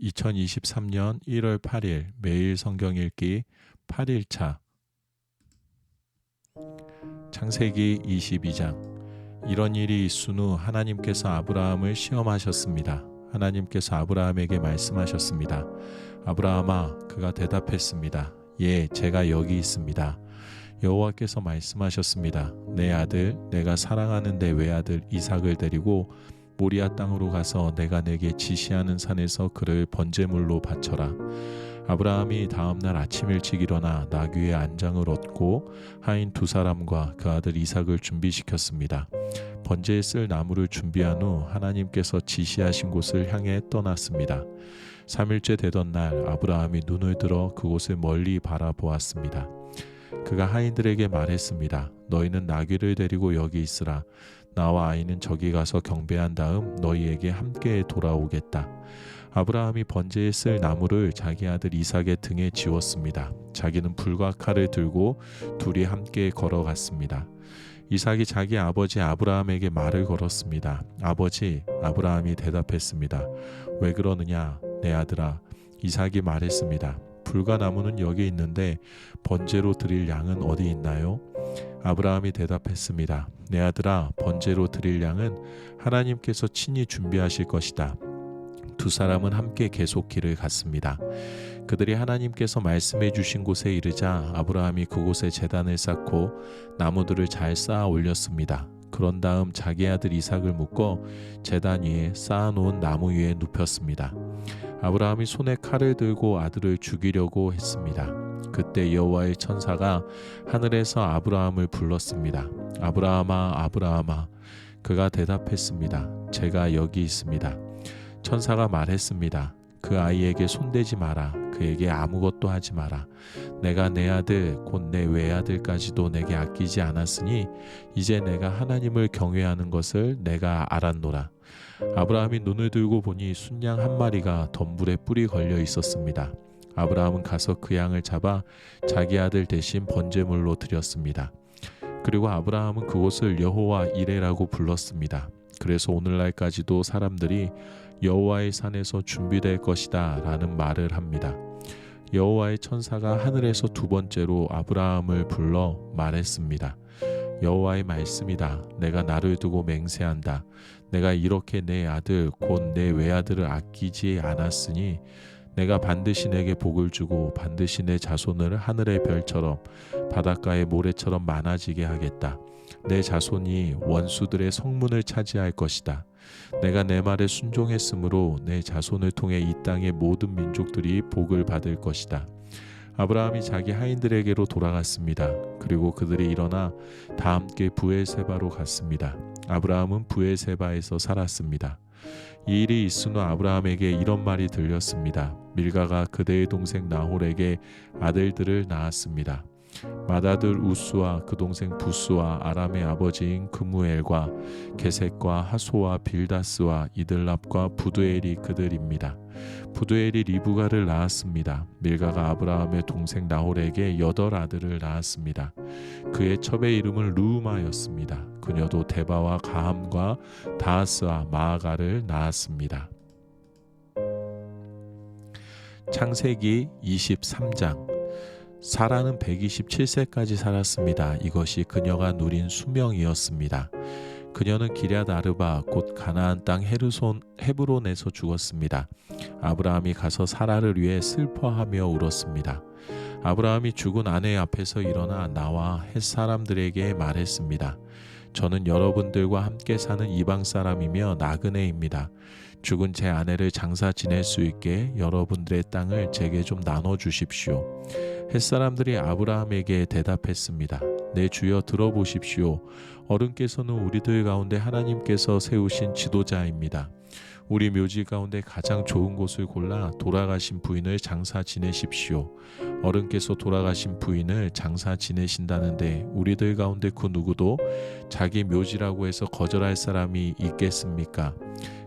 2023년 1월 8일 매일 성경 읽기 8일차 창세기 22장. 이런 일이 있은 후 하나님께서 아브라함을 시험하셨습니다. 하나님께서 아브라함에게 말씀하셨습니다. 아브라함아, 그가 대답했습니다. 예, 제가 여기 있습니다. 여호와께서 말씀하셨습니다. 내 아들, 내가 사랑하는 내 외아들 이삭을 데리고 모리아 땅으로 가서 내가 내게 지시하는 산에서 그를 번제물로 바쳐라. 아브라함이 다음날 아침 일찍 일어나 나귀의 안장을 얻고 하인 두 사람과 그 아들 이삭을 준비시켰습니다. 번제에 쓸 나무를 준비한 후 하나님께서 지시하신 곳을 향해 떠났습니다. 3일째 되던 날 아브라함이 눈을 들어 그곳을 멀리 바라보았습니다. 그가 하인들에게 말했습니다. 너희는 나귀를 데리고 여기 있으라. 나와 아이는 저기 가서 경배한 다음 너희에게 함께 돌아오겠다. 아브라함이 번제에 쓸 나무를 자기 아들 이삭의 등에 지웠습니다. 자기는 불과 칼을 들고 둘이 함께 걸어갔습니다. 이삭이 자기 아버지 아브라함에게 말을 걸었습니다. 아버지, 아브라함이 대답했습니다. 왜 그러느냐, 내 아들아. 이삭이 말했습니다. 불과 나무는 여기 있는데 번제로 드릴 양은 어디 있나요? 아브라함이 대답했습니다. 내 아들아, 번제로 드릴 양은 하나님께서 친히 준비하실 것이다. 두 사람은 함께 계속 길을 갔습니다. 그들이 하나님께서 말씀해 주신 곳에 이르자 아브라함이 그곳에 제단을 쌓고 나무들을 잘 쌓아 올렸습니다. 그런 다음 자기 아들 이삭을 묶어 제단 위에 쌓아놓은 나무 위에 눕혔습니다. 아브라함이 손에 칼을 들고 아들을 죽이려고 했습니다. 그때 여호와의 천사가 하늘에서 아브라함을 불렀습니다. 아브라함아, 아브라함아. 그가 대답했습니다. 제가 여기 있습니다. 천사가 말했습니다. 그 아이에게 손대지 마라. 그에게 아무것도 하지 마라. 내가 내 아들 곧 내 외아들까지도 내게 아끼지 않았으니 이제 내가 하나님을 경외하는 것을 내가 알았노라. 아브라함이 눈을 들고 보니 순양 한 마리가 덤불에 뿔이 걸려 있었습니다. 아브라함은 가서 그 양을 잡아 자기 아들 대신 번제물로 드렸습니다. 그리고 아브라함은 그곳을 여호와 이레라고 불렀습니다. 그래서 오늘날까지도 사람들이 여호와의 산에서 준비될 것이다 라는 말을 합니다. 여호와의 천사가 하늘에서 두 번째로 아브라함을 불러 말했습니다. 여호와의 말씀이다. 내가 나를 두고 맹세한다. 내가 이렇게 내 아들 곧 내 외아들을 아끼지 않았으니 내가 반드시 내게 복을 주고 반드시 내 자손을 하늘의 별처럼 바닷가의 모래처럼 많아지게 하겠다. 내 자손이 원수들의 성문을 차지할 것이다. 내가 내 말에 순종했으므로 내 자손을 통해 이 땅의 모든 민족들이 복을 받을 것이다. 아브라함이 자기 하인들에게로 돌아갔습니다. 그리고 그들이 일어나 다 함께 브엘세바로 갔습니다. 아브라함은 브엘세바에서 살았습니다. 이 일이 있은 후 아브라함에게 이런 말이 들렸습니다. 밀가가 그대의 동생 나홀에게 아들들을 낳았습니다. 맏아들 우스와 그 동생 부스와 아람의 아버지인 그무엘과 게셋과 하소와 빌다스와 이들랍과 부두엘이 그들입니다. 부두엘이 리브가를 낳았습니다. 밀가가 아브라함의 동생 나홀에게 8 아들을 낳았습니다. 그의 첩의 이름은 르우마였습니다. 그녀도 데바와 가함과 다하스와 마아가를 낳았습니다. 창세기 23장. 사라는 127세까지 살았습니다. 이것이 그녀가 누린 수명이었습니다. 그녀는 기럇 아르바 곧 가나안 땅 헤브론에서 죽었습니다. 아브라함이 가서 사라를 위해 슬퍼하며 울었습니다. 아브라함이 죽은 아내 앞에서 일어나 나와 헷 사람들에게 말했습니다. 저는 여러분들과 함께 사는 이방 사람이며 나그네입니다. 죽은 제 아내를 장사 지낼 수 있게 여러분들의 땅을 제게 좀 나눠주십시오. 햇사람들이 아브라함에게 대답했습니다. 내 주여 들어보십시오. 어른께서는 우리들 가운데 하나님께서 세우신 지도자입니다. 우리 묘지 가운데 가장 좋은 곳을 골라 돌아가신 부인을 장사 지내십시오. 어른께서 돌아가신 부인을 장사 지내신다는데 우리들 가운데 그 누구도 자기 묘지라고 해서 거절할 사람이 있겠습니까?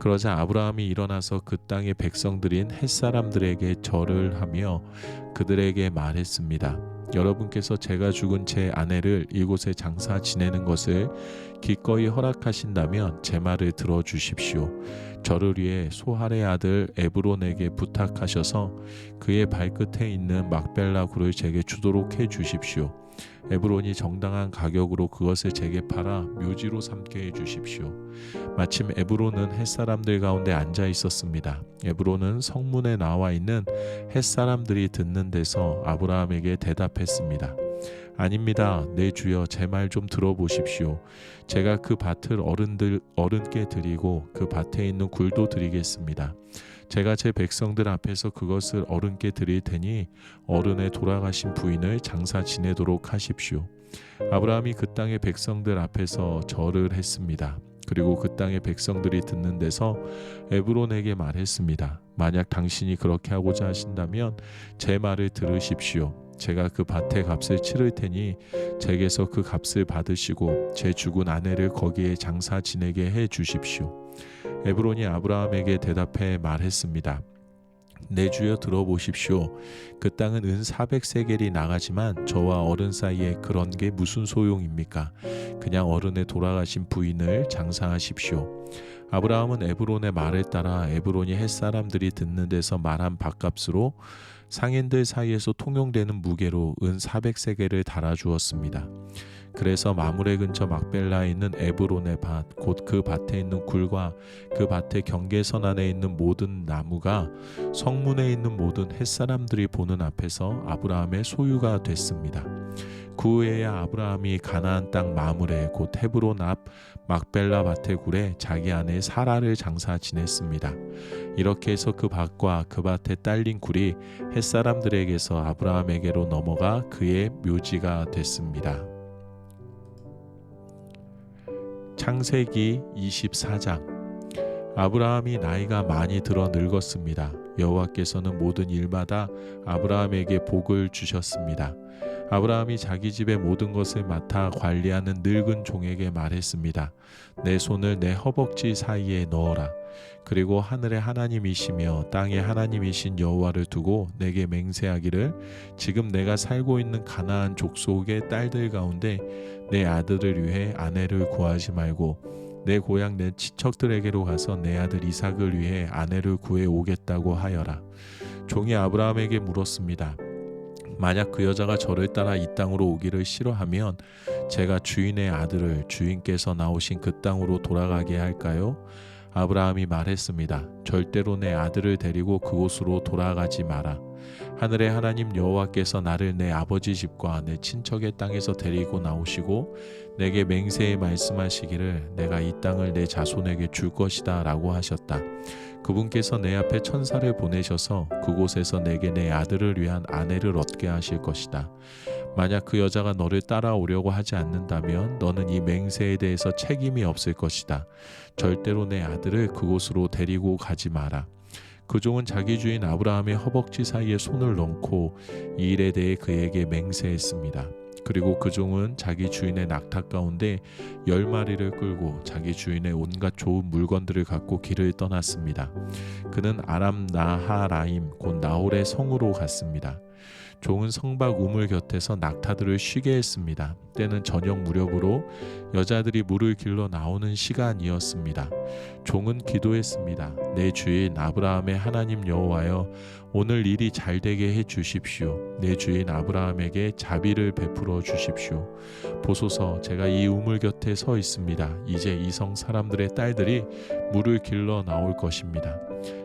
그러자 아브라함이 일어나서 그 땅의 백성들인 햇사람들에게 절을 하며 그들에게 말했습니다. 여러분께서 제가 죽은 제 아내를 이곳에 장사 지내는 것을 기꺼이 허락하신다면 제 말을 들어주십시오. 저를 위해 소할의 아들 에브론에게 부탁하셔서 그의 발끝에 있는 막벨라 굴을 제게 주도록 해 주십시오. 에브론이 정당한 가격으로 그것을 제게 팔아 묘지로 삼게 해 주십시오. 마침 에브론은 햇사람들 가운데 앉아 있었습니다. 에브론은 성문에 나와 있는 햇사람들이 듣는 데서 아브라함에게 대답했습니다. 아닙니다. 내 주여, 제 말 좀 들어보십시오. 제가 그 밭을 어른께 드리고 그 밭에 있는 굴도 드리겠습니다. 제가 제 백성들 앞에서 그것을 어른께 드릴 테니 어른의 돌아가신 부인을 장사 지내도록 하십시오. 아브라함이 그 땅의 백성들 앞에서 절을 했습니다. 그리고 그 땅의 백성들이 듣는 데서 에브론에게 말했습니다. 만약 당신이 그렇게 하고자 하신다면 제 말을 들으십시오. 제가 그 밭의 값을 치를 테니 제게서 그 값을 받으시고 제 죽은 아내를 거기에 장사 지내게 해 주십시오. 에브론이 아브라함에게 대답해 말했습니다. 내 주여, 들어보십시오. 그 땅은 은 400세겔이 나가지만 저와 어른 사이에 그런 게 무슨 소용입니까? 그냥 어른의 돌아가신 부인을 장사하십시오. 아브라함은 에브론의 말을 따라 에브론이 햇사람들이 듣는 데서 말한 밭값으로 상인들 사이에서 통용되는 무게로 은 400세겔을 달아주었습니다. 그래서 마므레 근처 막벨라에 있는 에브론의 밭, 곧 그 밭에 있는 굴과 그 밭의 경계선 안에 있는 모든 나무가 성문에 있는 모든 햇사람들이 보는 앞에서 아브라함의 소유가 됐습니다. 그 후에야 아브라함이 가나안 땅 마므레 곧 헤브론 앞 막벨라 밭의 굴에 자기 아내 사라를 장사 지냈습니다. 이렇게 해서 그 밭과 그 밭에 딸린 굴이 햇사람들에게서 아브라함에게로 넘어가 그의 묘지가 됐습니다. 창세기 24장. 아브라함이 나이가 많이 들어 늙었습니다. 여호와께서는 모든 일마다 아브라함에게 복을 주셨습니다. 아브라함이 자기 집의 모든 것을 맡아 관리하는 늙은 종에게 말했습니다. 내 손을 내 허벅지 사이에 넣어라. 그리고 하늘의 하나님이시며 땅의 하나님이신 여호와를 두고 내게 맹세하기를 지금 내가 살고 있는 가나안 족속의 딸들 가운데 내 아들을 위해 아내를 구하지 말고 내 고향 내 친척들에게로 가서 내 아들 이삭을 위해 아내를 구해 오겠다고 하여라. 종이 아브라함에게 물었습니다. 만약 그 여자가 저를 따라 이 땅으로 오기를 싫어하면 제가 주인의 아들을 주인께서 나오신 그 땅으로 돌아가게 할까요? 아브라함이 말했습니다. 절대로 내 아들을 데리고 그곳으로 돌아가지 마라. 하늘의 하나님 여호와께서 나를 내 아버지 집과 내 친척의 땅에서 데리고 나오시고 내게 맹세에 말씀하시기를 내가 이 땅을 내 자손에게 줄 것이다 라고 하셨다. 그분께서 내 앞에 천사를 보내셔서 그곳에서 내게 내 아들을 위한 아내를 얻게 하실 것이다. 만약 그 여자가 너를 따라오려고 하지 않는다면 너는 이 맹세에 대해서 책임이 없을 것이다. 절대로 내 아들을 그곳으로 데리고 가지 마라. 그 종은 자기 주인 아브라함의 허벅지 사이에 손을 넣고 이 일에 대해 그에게 맹세했습니다. 그리고 그 종은 자기 주인의 낙타 가운데 10마리를 끌고 자기 주인의 온갖 좋은 물건들을 갖고 길을 떠났습니다. 그는 아람 나하라임 곧 나홀의 성으로 갔습니다. 종은 성박 우물 곁에서 낙타들을 쉬게 했습니다. 때는 저녁 무렵으로 여자들이 물을 길러 나오는 시간이었습니다. 종은 기도했습니다. 내 주인 아브라함의 하나님 여호와여, 오늘 일이 잘 되게 해 주십시오. 내 주인 아브라함에게 자비를 베풀어 주십시오. 보소서, 제가 이 우물 곁에 서 있습니다. 이제 이 성 사람들의 딸들이 물을 길러 나올 것입니다.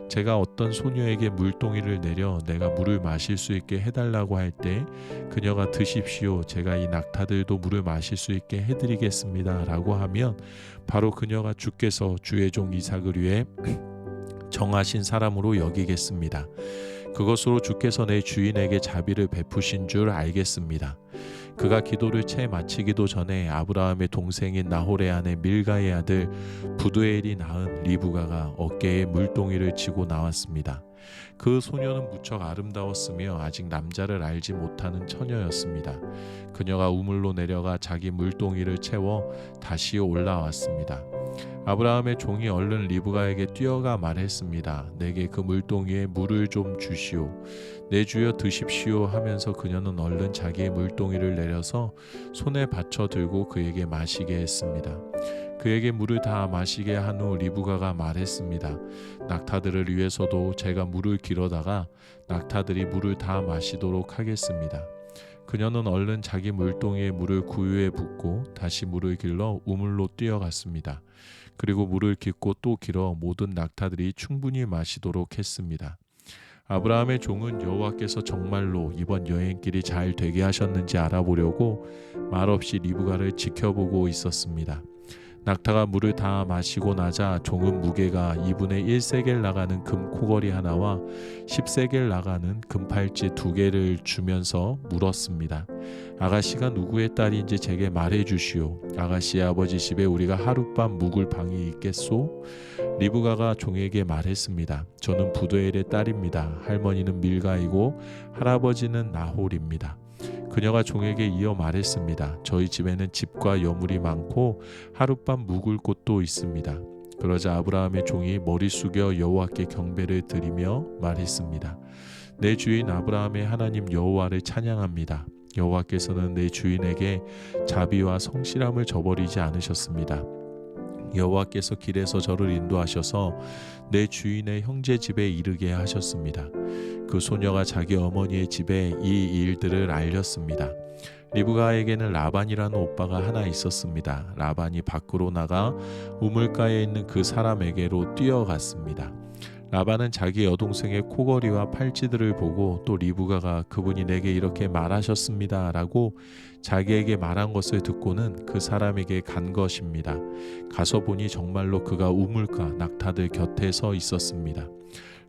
제가 어떤 소녀에게 물동이를 내려 내가 물을 마실 수 있게 해달라고 할 때 그녀가 드십시오, 제가 이 낙타들도 물을 마실 수 있게 해드리겠습니다 라고 하면 바로 그녀가 주께서 주의 종 이삭을 위해 정하신 사람으로 여기겠습니다. 그것으로 주께서 내 주인에게 자비를 베푸신 줄 알겠습니다. 그가 기도를 채 마치기도 전에 아브라함의 동생인 나홀의 아내 밀가의 아들 부두엘이 낳은 리브가가 어깨에 물동이를 지고 나왔습니다. 그 소녀는 무척 아름다웠으며 아직 남자를 알지 못하는 처녀였습니다. 그녀가 우물로 내려가 자기 물동이를 채워 다시 올라왔습니다. 아브라함의 종이 얼른 리브가에게 뛰어가 말했습니다. 내게 그 물동이에 물을 좀 주시오. 내 주여 드십시오 하면서 그녀는 얼른 자기의 물동이를 내려서 손에 받쳐 들고 그에게 마시게 했습니다. 그에게 물을 다 마시게 한 후 리브가가 말했습니다. 낙타들을 위해서도 제가 물을 길어다가 낙타들이 물을 다 마시도록 하겠습니다. 그녀는 얼른 자기 물동이에 물을 구유에 붓고 다시 물을 길러 우물로 뛰어갔습니다. 그리고 물을 깃고 또 길어 모든 낙타들이 충분히 마시도록 했습니다. 아브라함의 종은 여호와께서 정말로 이번 여행길이 잘 되게 하셨는지 알아보려고 말없이 리브가를 지켜보고 있었습니다. 낙타가 물을 다 마시고 나자 종은 무게가 2분의 1세겔 나가는 금 코걸이 하나와 10세겔 나가는 금팔찌 2개를 주면서 물었습니다. 아가씨가 누구의 딸인지 제게 말해 주시오. 아가씨의 아버지 집에 우리가 하룻밤 묵을 방이 있겠소? 리브가가 종에게 말했습니다. 저는 부두엘의 딸입니다. 할머니는 밀가이고 할아버지는 나홀입니다. 그녀가 종에게 이어 말했습니다. 저희 집에는 집과 여물이 많고 하룻밤 묵을 곳도 있습니다. 그러자 아브라함의 종이 머리 숙여 여호와께 경배를 드리며 말했습니다. 내 주인 아브라함의 하나님 여호와를 찬양합니다. 여호와께서는 내 주인에게 자비와 성실함을 저버리지 않으셨습니다. 여호와께서 길에서 저를 인도하셔서 내 주인의 형제 집에 이르게 하셨습니다. 그 소녀가 자기 어머니의 집에 이 일들을 알렸습니다. 리브가에게는 라반이라는 오빠가 하나 있었습니다. 라반이 밖으로 나가 우물가에 있는 그 사람에게로 뛰어갔습니다. 라반은 자기 여동생의 코걸이와 팔찌들을 보고 또 리브가가 그분이 내게 이렇게 말하셨습니다 라고 자기에게 말한 것을 듣고는 그 사람에게 간 것입니다. 가서 보니 정말로 그가 우물가 낙타들 곁에 서 있었습니다.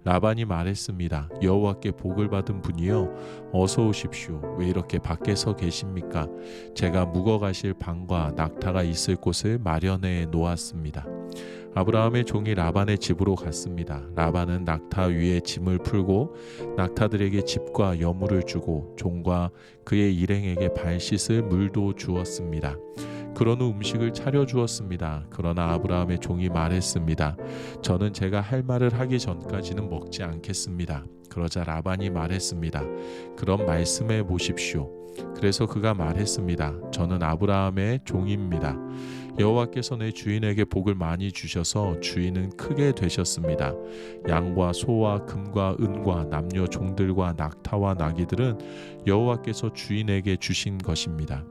라반이 말했습니다. 여호와께 복을 받은 분이여 어서 오십시오. 왜 이렇게 밖에 서 계십니까? 제가 묵어가실 방과 낙타가 있을 곳을 마련해 놓았습니다. 아브라함의 종이 라반의 집으로 갔습니다. 라반은 낙타 위에 짐을 풀고 낙타들에게 집과 여물을 주고 종과 그의 일행에게 발 씻을 물도 주었습니다. 그런 후 음식을 차려주었습니다. 그러나 아브라함의 종이 말했습니다. 저는 제가 할 말을 하기 전까지는 먹지 않겠습니다. 그러자 라반이 말했습니다. 그럼 말씀해 보십시오. 그래서 그가 말했습니다. 저는 아브라함의 종입니다. 여호와께서 내 주인에게 복을 많이 주셔서 주인은 크게 되셨습니다. 양과 소와 금과 은과 남녀 종들과 낙타와 나귀들은 여호와께서 주인에게 주신 것입니다.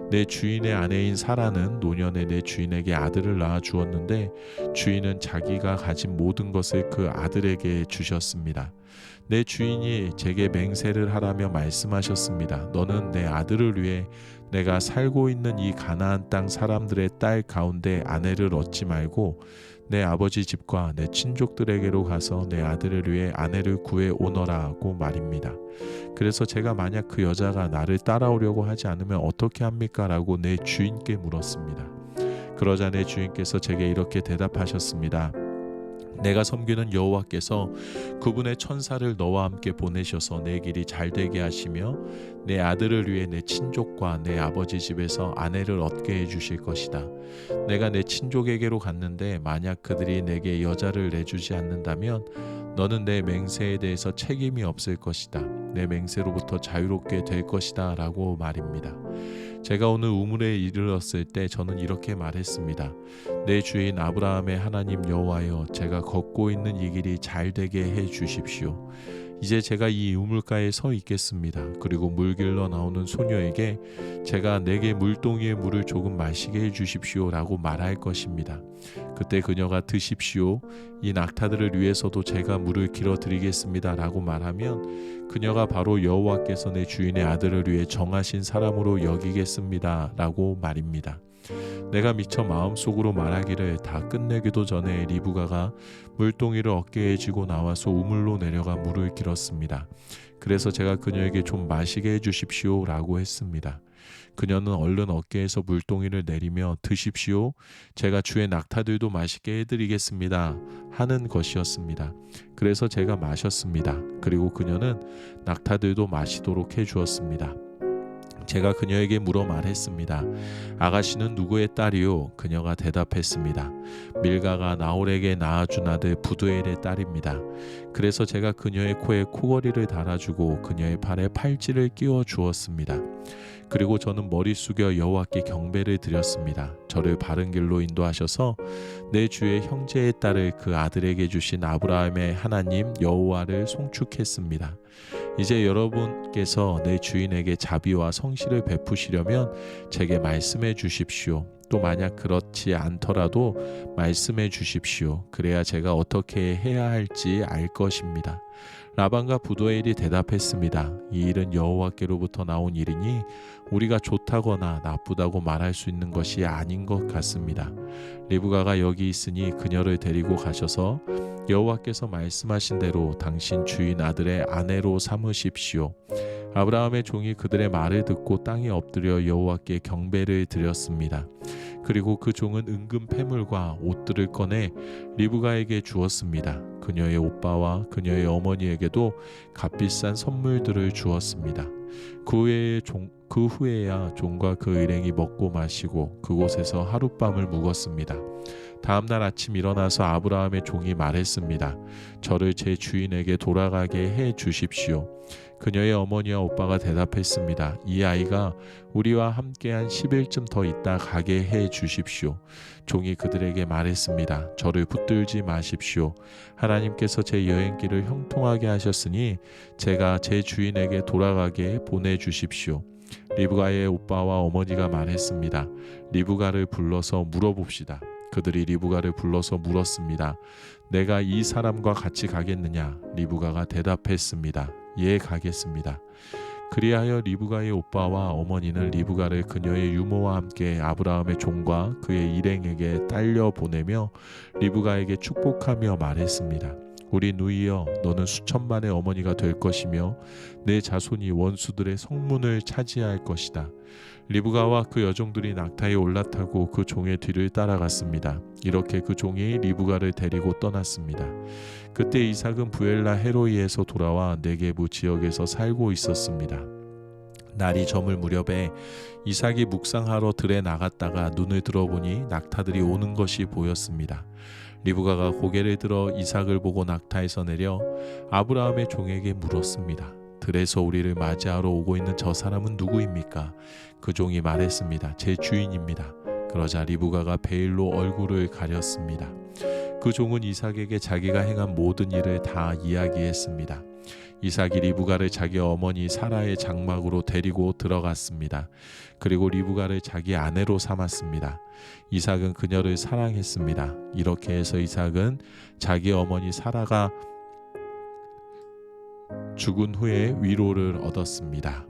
내 주인의 아내인 사라는 노년에 내 주인에게 아들을 낳아 주었는데 주인은 자기가 가진 모든 것을 그 아들에게 주셨습니다. 내 주인이 제게 맹세를 하라며 말씀하셨습니다. 너는 내 아들을 위해 내가 살고 있는 이 가나안 땅 사람들의 딸 가운데 아내를 얻지 말고 내 아버지 집과 내 친족들에게로 가서 내 아들을 위해 아내를 구해 오너라고 말입니다. 그래서 제가 만약 그 여자가 나를 따라오려고 하지 않으면 어떻게 합니까? 라고 내 주인께 물었습니다. 그러자 내 주인께서 제게 이렇게 대답하셨습니다. 내가 섬기는 여호와께서 그분의 천사를 너와 함께 보내셔서 내 길이 잘 되게 하시며 내 아들을 위해 내 친족과 내 아버지 집에서 아내를 얻게 해주실 것이다. 내가 내 친족에게로 갔는데 만약 그들이 내게 여자를 내주지 않는다면 너는 내 맹세에 대해서 책임이 없을 것이다. 내 맹세로부터 자유롭게 될 것이다 라고 말입니다. 제가 오늘 우물에 이르렀을 때 저는 이렇게 말했습니다. 내 주인 아브라함의 하나님 여호와여, 제가 걷고 있는 이 길이 잘 되게 해 주십시오. 이제 제가 이 우물가에 서 있겠습니다. 그리고 물 길러 나오는 소녀에게 제가 내게 물동이의 물을 조금 마시게 해 주십시오 라고 말할 것입니다. 그때 그녀가 드십시오. 이 낙타들을 위해서도 제가 물을 길어 드리겠습니다 라고 말하면 그녀가 바로 여호와께서 내 주인의 아들을 위해 정하신 사람으로 여기겠습니다 라고 말입니다. 내가 미처 마음속으로 말하기를 다 끝내기도 전에 리브가가 물동이를 어깨에 쥐고 나와서 우물로 내려가 물을 길었습니다. 그래서 제가 그녀에게 좀 마시게 해주십시오 라고 했습니다. 그녀는 얼른 어깨에서 물동이를 내리며 드십시오. 제가 주의 낙타들도 맛있게 해드리겠습니다 하는 것이었습니다. 그래서 제가 마셨습니다. 그리고 그녀는 낙타들도 마시도록 해주었습니다. 제가 그녀에게 물어 말했습니다. 아가씨는 누구의 딸이요? 그녀가 대답했습니다. 밀가가 나홀에게 낳아준 아들 부두엘의 딸입니다. 그래서 제가 그녀의 코에 코걸이를 달아주고 그녀의 팔에 팔찌를 끼워 주었습니다. 그리고 저는 머리 숙여 여호와께 경배를 드렸습니다. 저를 바른 길로 인도하셔서 내 주의 형제의 딸을 그 아들에게 주신 아브라함의 하나님 여호와를 송축했습니다. 이제 여러분께서 내 주인에게 자비와 성실을 베푸시려면 제게 말씀해 주십시오. 또 만약 그렇지 않더라도 말씀해 주십시오. 그래야 제가 어떻게 해야 할지 알 것입니다. 라반과 부두엘이 대답했습니다. 이 일은 여호와께로부터 나온 일이니 우리가 좋다거나 나쁘다고 말할 수 있는 것이 아닌 것 같습니다. 리브가가 여기 있으니 그녀를 데리고 가셔서 여호와께서 말씀하신 대로 당신 주인 아들의 아내로 삼으십시오. 아브라함의 종이 그들의 말을 듣고 땅에 엎드려 여호와께 경배를 드렸습니다. 그리고 그 종은 은금 패물과 옷들을 꺼내 리브가에게 주었습니다. 그녀의 오빠와 그녀의 어머니에게도 값비싼 선물들을 주었습니다. 그 후에야 종과 그 일행이 먹고 마시고 그곳에서 하룻밤을 묵었습니다. 다음날 아침 일어나서 아브라함의 종이 말했습니다. 저를 제 주인에게 돌아가게 해 주십시오. 그녀의 어머니와 오빠가 대답했습니다. 이 아이가 우리와 함께 한 10일쯤 더 있다 가게 해 주십시오. 종이 그들에게 말했습니다. 저를 붙들지 마십시오. 하나님께서 제 여행길을 형통하게 하셨으니 제가 제 주인에게 돌아가게 보내주십시오. 리브가의 오빠와 어머니가 말했습니다. 리브가를 불러서 물어봅시다. 그들이 리브가를 불러서 물었습니다. 내가 이 사람과 같이 가겠느냐? 리브가가 대답했습니다. 예, 가겠습니다. 그리하여 리브가의 오빠와 어머니는 리브가를 그녀의 유모와 함께 아브라함의 종과 그의 일행에게 딸려 보내며 리브가에게 축복하며 말했습니다. 우리 누이여, 너는 수천만의 어머니가 될 것이며 내 자손이 원수들의 성문을 차지할 것이다. 리브가와 그 여종들이 낙타에 올라타고 그 종의 뒤를 따라갔습니다. 이렇게 그 종이 리브가를 데리고 떠났습니다. 그때 이삭은 부엘라 헤로이에서 돌아와 네게부 지역에서 살고 있었습니다. 날이 저물 무렵에 이삭이 묵상하러 들에 나갔다가 눈을 들어보니 낙타들이 오는 것이 보였습니다. 리브가가 고개를 들어 이삭을 보고 낙타에서 내려 아브라함의 종에게 물었습니다. 들에서 우리를 맞이하러 오고 있는 저 사람은 누구입니까? 그 종이 말했습니다. 제 주인입니다. 그러자 리브가가 베일로 얼굴을 가렸습니다. 그 종은 이삭에게 자기가 행한 모든 일을 다 이야기했습니다. 이삭이 리브가를 자기 어머니 사라의 장막으로 데리고 들어갔습니다. 그리고 리브가를 자기 아내로 삼았습니다. 이삭은 그녀를 사랑했습니다. 이렇게 해서 이삭은 자기 어머니 사라가 죽은 후에 위로를 얻었습니다.